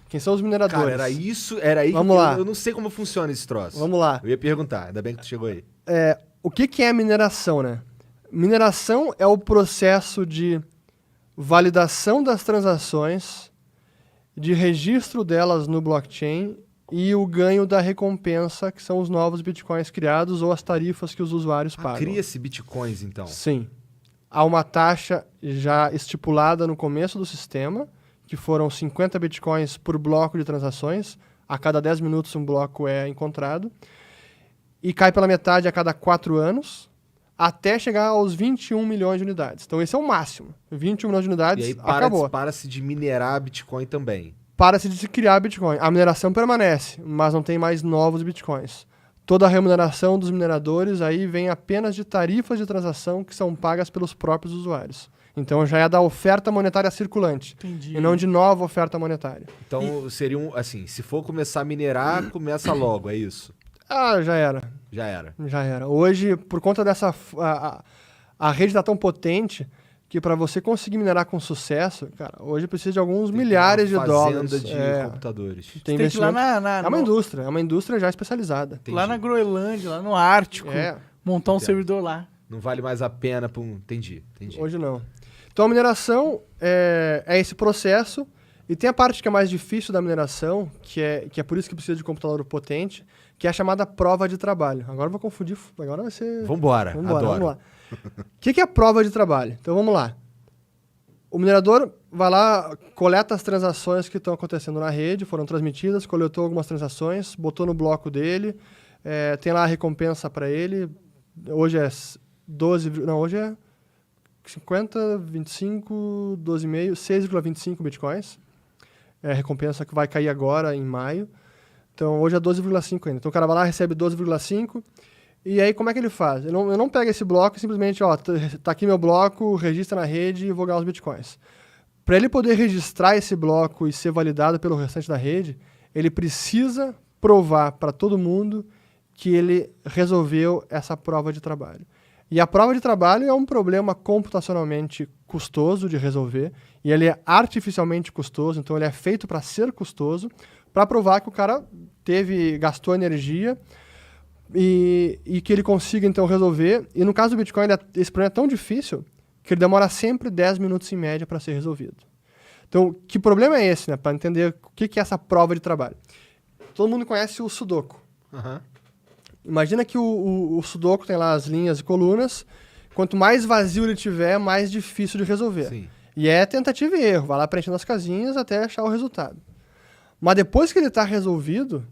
Quem são os mineradores? Cara, era isso, era aí Vamos lá. Eu não sei como funciona esse troço. Vamos lá. Eu ia perguntar, ainda bem que tu chegou aí. O que é mineração, né? Mineração é o processo de validação das transações, de registro delas no blockchain e o ganho da recompensa, que são os novos bitcoins criados ou as tarifas que os usuários pagam. Cria-se bitcoins, então. Sim. Há uma taxa já estipulada no começo do sistema, que foram 50 bitcoins por bloco de transações. A cada 10 minutos um bloco é encontrado. E cai pela metade a cada 4 anos, até chegar aos 21 milhões de unidades. Então esse é o máximo. 21 milhões de unidades, E aí acabou. para-se de minerar bitcoin também. Para-se de se criar bitcoin. A mineração permanece, mas não tem mais novos bitcoins. Toda a remuneração dos mineradores aí vem apenas de tarifas de transação que são pagas pelos próprios usuários. Então já é da oferta monetária circulante. Entendi. E não de nova oferta monetária. Então seria assim, se for começar a minerar, começa logo, é isso? Ah, já era. Já era. Já era. Hoje, por conta dessa... A rede está tão potente que para você conseguir minerar com sucesso, cara, hoje precisa de alguns milhares de dólares. Fazenda de computadores. Tem Tem que ir lá investimento. É uma indústria já especializada. Entendi. lá na Groenlândia, lá no Ártico, montar um Entendo. servidor lá. Não vale mais a pena para um... Entendi. Hoje não. Então a mineração é esse processo, e tem a parte que é mais difícil da mineração, que é por isso que precisa de computador potente, que é a chamada prova de trabalho. Agora eu vou confundir, agora vai ser... Vambora, adoro. Vamos lá. O que é a prova de trabalho? Então vamos lá. O minerador vai lá, coleta as transações que estão acontecendo na rede, foram transmitidas, coletou algumas transações, botou no bloco dele, tem lá a recompensa para ele. Hoje é 12... Não, hoje é 50, 25, 12,5, 6,25 bitcoins. É a recompensa que vai cair agora, em maio. Então, hoje é 12,5 ainda. Então, o cara vai lá, recebe 12,5. E aí, como é que ele faz? Eu não pego esse bloco e simplesmente, tá aqui meu bloco, registra na rede e vou ganhar os bitcoins. Para ele poder registrar esse bloco e ser validado pelo restante da rede, ele precisa provar para todo mundo que ele resolveu essa prova de trabalho. E a prova de trabalho é um problema computacionalmente custoso de resolver, e ele é artificialmente custoso, então ele é feito para ser custoso, para provar que o cara gastou energia e que ele consiga então resolver. E no caso do Bitcoin, esse problema é tão difícil que ele demora sempre 10 minutos em média para ser resolvido. Então, que problema é esse, né? Para entender o que é essa prova de trabalho. Todo mundo conhece o Sudoku. Uhum. Imagina que o Sudoku tem lá as linhas e colunas. Quanto mais vazio ele tiver, mais difícil de resolver. Sim. E é tentativa e erro. Vai lá preenchendo as casinhas até achar o resultado. Mas depois que ele está resolvido,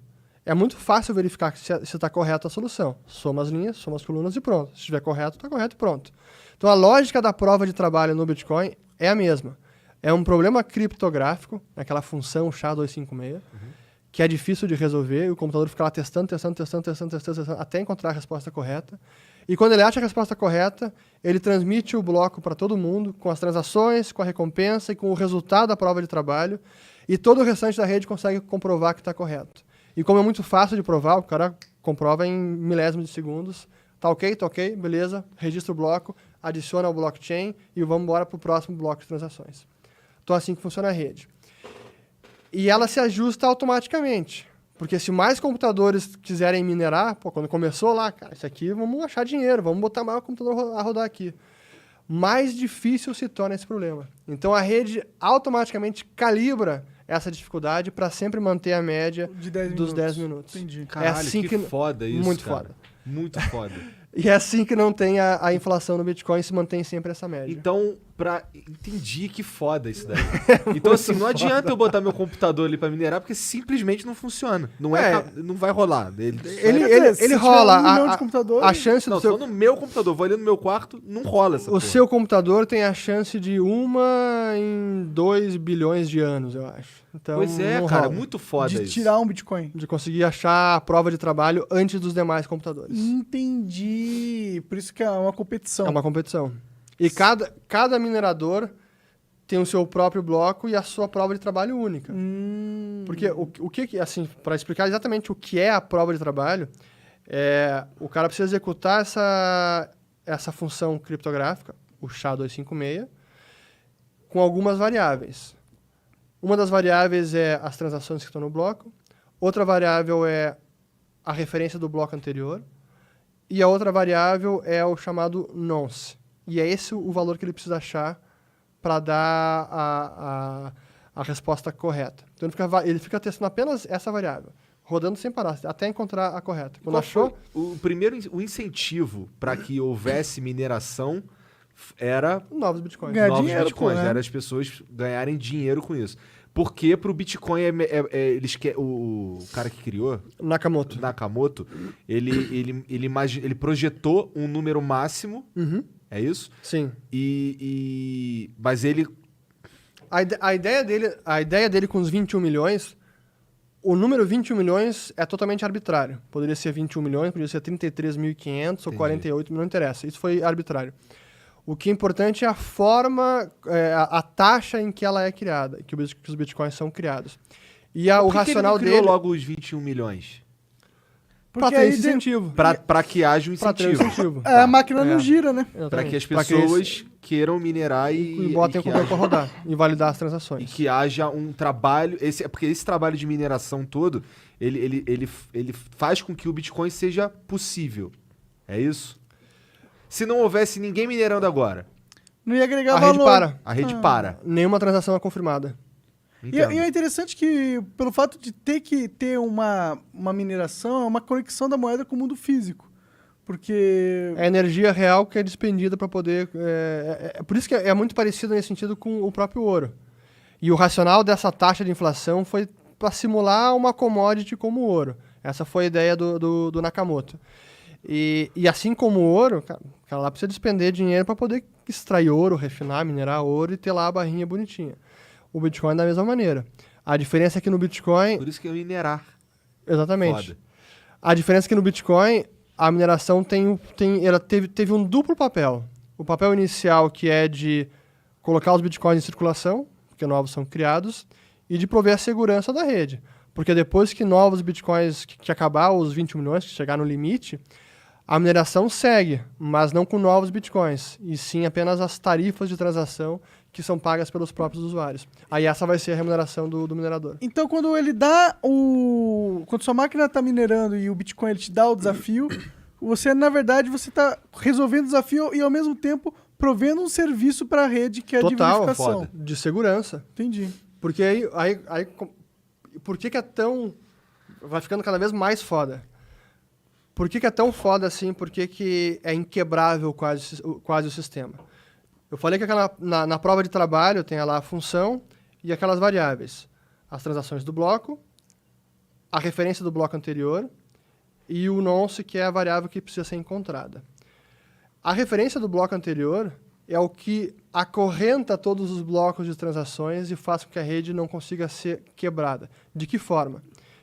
é muito fácil verificar se está correta a solução. Soma as linhas, soma as colunas e pronto. Se estiver correto, está correto e pronto. Então a lógica da prova de trabalho no Bitcoin é a mesma. É um problema criptográfico, aquela função SHA-256, que é difícil de resolver, e o computador fica lá testando, até encontrar a resposta correta. E quando ele acha a resposta correta, ele transmite o bloco para todo mundo, com as transações, com a recompensa e com o resultado da prova de trabalho, e todo o restante da rede consegue comprovar que está correto. E como é muito fácil de provar, o cara comprova em milésimos de segundos, tá ok, beleza, registra o bloco, adiciona ao blockchain e vamos embora para o próximo bloco de transações. Então assim que funciona a rede. E ela se ajusta automaticamente. Porque se mais computadores quiserem minerar, quando começou lá, cara, isso aqui vamos achar dinheiro, vamos botar mais computador a rodar aqui. Mais difícil se torna esse problema. Então a rede automaticamente calibra essa dificuldade para sempre manter a média dos 10 minutos. Entendi. Caralho, assim que foda isso, muito cara. foda. Muito foda. E é assim que não tem a inflação no Bitcoin, se mantém sempre essa média. Então, entendi que foda isso daí. Então, assim, não adianta eu botar meu computador ali pra minerar, porque simplesmente não funciona. Não vai rolar. Ele rola. milhão de computadores. A chance Não, do seu... só no meu computador. Vou ali no meu quarto, não rola essa O porra. seu computador tem a chance de 1 em 2 bilhões de anos, eu acho. Então, Pois é, não cara, rola muito foda de isso. tirar um Bitcoin. de conseguir achar a prova de trabalho antes dos demais computadores. Entendi. Por isso que é uma competição. É uma competição. E cada minerador tem o seu próprio bloco e a sua prova de trabalho única. Porque o que, assim, para explicar exatamente o que é a prova de trabalho, o cara precisa executar essa função criptográfica, o SHA-256, com algumas variáveis. Uma das variáveis é as transações que estão no bloco, outra variável é a referência do bloco anterior, e a outra variável é o chamado nonce. E é esse o valor que ele precisa achar para dar a resposta correta. Então ele fica testando apenas essa variável, rodando sem parar, até encontrar a correta. Quando achou, o incentivo para que houvesse mineração era novos bitcoins. Ganhar novos dinheiro, bitcoins, pô, né? era as pessoas ganharem dinheiro com isso. Porque pro Bitcoin o cara que criou, Nakamoto. ele projetou um número máximo, é isso? Sim. Mas ele A ideia dele com os 21 milhões, o número 21 milhões é totalmente arbitrário. Poderia ser 21 milhões, poderia ser 33.500 ou 48, não interessa. Isso foi arbitrário. O que é importante é a forma, a taxa em que ela é criada, que os bitcoins são criados. E o racional ele não criou dele... logo os 21 milhões? Para ter esse incentivo. Para que haja um Pra ter um incentivo. incentivo. A máquina não gira, né? Para que as Pra pessoas queiram minerar e botem o computador para rodar e validar as transações. E que haja um trabalho... Porque esse trabalho de mineração todo, ele faz com que o Bitcoin seja possível. É isso? Se não houvesse ninguém minerando agora, Não ia agregar A valor. rede para. a rede para. Nenhuma transação é confirmada. E Entendo. é interessante que, pelo fato de ter que ter uma mineração, é uma conexão da moeda com o mundo físico. Porque... É a energia real que é despendida para poder... por isso que é muito parecido nesse sentido com o próprio ouro. E o racional dessa taxa de inflação foi para simular uma commodity como o ouro. Essa foi a ideia do Nakamoto. E assim como o ouro, cara lá precisa despender dinheiro para poder extrair ouro, refinar, minerar ouro e ter lá a barrinha bonitinha. O Bitcoin é da mesma maneira. A diferença é que no Bitcoin... Por isso que é minerar. Exatamente. Foda. A diferença é que no Bitcoin, a mineração ela teve um duplo papel. O papel inicial, que é de colocar os Bitcoins em circulação, porque novos são criados, e de prover a segurança da rede. Porque depois que novos Bitcoins, que acabar os 20 milhões, que chegar no limite, a mineração segue, mas não com novos Bitcoins, e sim apenas as tarifas de transação que são pagas pelos próprios usuários. Aí essa vai ser a remuneração do minerador. Então, quando ele dá quando sua máquina está minerando e o Bitcoin ele te dá o desafio, você, na verdade, você está resolvendo o desafio e, ao mesmo tempo, provendo um serviço para a rede que é de verificação. foda. De segurança. Entendi. Porque aí por que é tão... Vai ficando cada vez mais foda. Por que é tão foda assim? Por que é inquebrável quase o sistema? Eu falei que na prova de trabalho tem lá a função e aquelas variáveis. As transações do bloco, a referência do bloco anterior e o nonce, que é a variável que precisa ser encontrada. A referência do bloco anterior é o que acorrenta todos os blocos de transações e faz com que a rede não consiga ser quebrada. De que forma?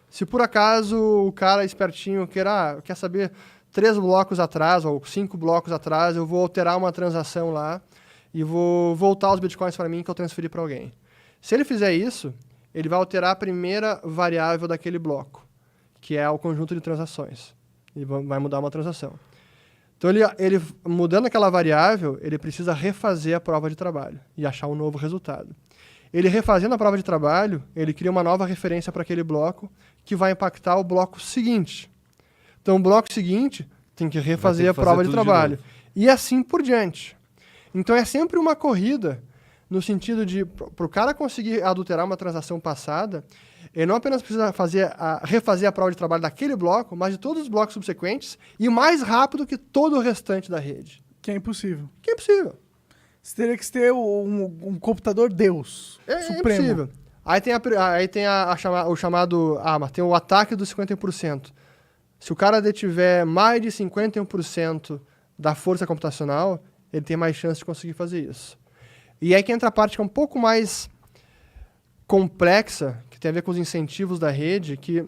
Se por acaso o cara espertinho quer saber 3 blocos atrás ou 5 blocos atrás, eu vou alterar uma transação lá e vou voltar os bitcoins para mim que eu transferi para alguém. Se ele fizer isso, ele vai alterar a primeira variável daquele bloco, que é o conjunto de transações. E vai mudar uma transação. Então, ele mudando aquela variável, ele precisa refazer a prova de trabalho e achar um novo resultado. Ele refazendo a prova de trabalho, ele cria uma nova referência para aquele bloco que vai impactar o bloco seguinte. Então, o bloco seguinte tem que refazer a prova de trabalho. E assim por diante. Então, é sempre uma corrida no sentido de, para o cara conseguir adulterar uma transação passada, ele não apenas precisa refazer a prova de trabalho daquele bloco, mas de todos os blocos subsequentes e mais rápido que todo o restante da rede. Que é impossível. Que é impossível. Você teria que ter um computador Deus, supremo. É impossível. Aí tem o chamado... mas tem o ataque dos 51%. Se o cara detiver mais de 51% da força computacional, ele tem mais chance de conseguir fazer isso. E aí que entra a parte que é um pouco mais complexa, que tem a ver com os incentivos da rede, que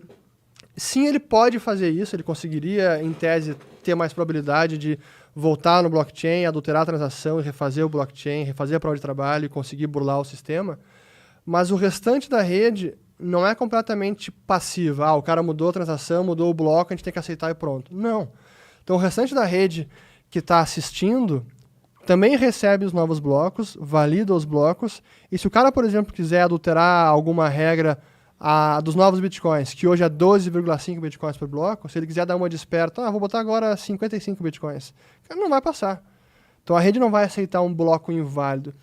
sim, ele pode fazer isso, ele conseguiria, em tese, ter mais probabilidade de voltar no blockchain, adulterar a transação e refazer o blockchain, refazer a prova de trabalho e conseguir burlar o sistema, mas o restante da rede não é completamente passiva. O cara mudou a transação, mudou o bloco, a gente tem que aceitar e pronto. Não. Então, o restante da rede que está assistindo também recebe os novos blocos, valida os blocos, e se o cara, por exemplo, quiser adulterar alguma regra dos novos bitcoins, que hoje é 12,5 bitcoins por bloco, se ele quiser dar uma desperta, vou botar agora 55 bitcoins, cara, não vai passar. Então a rede não vai aceitar um bloco inválido.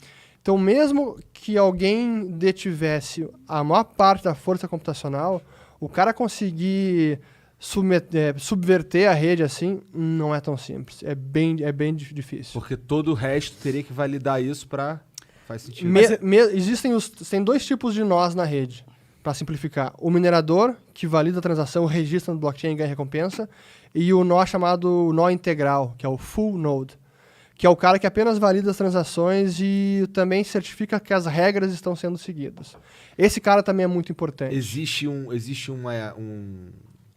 Então mesmo que alguém detivesse a maior parte da força computacional, o cara conseguir subverter a rede assim não é tão simples. É bem difícil. Porque todo o resto teria que validar isso pra... Faz sentido. Tem dois tipos de nós na rede, para simplificar. O minerador, que valida a transação, registra no blockchain e ganha recompensa, e o nó chamado nó integral, que é o full node, que é o cara que apenas valida as transações e também certifica que as regras estão sendo seguidas. Esse cara também é muito importante. Existe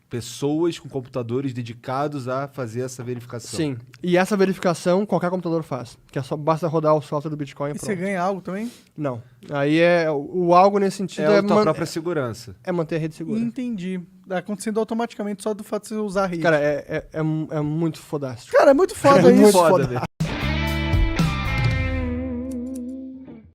pessoas com computadores dedicados a fazer essa verificação. Sim, e essa verificação qualquer computador faz, que basta rodar o software do Bitcoin e E pronto. você ganha algo também? Não, aí o algo nesse sentido É a tua própria segurança. é manter a rede segura. Entendi. Tá acontecendo automaticamente só do fato de você usar a rede. Cara, é muito fodástico. Cara, é muito foda É isso. muito Foda, foda. velho.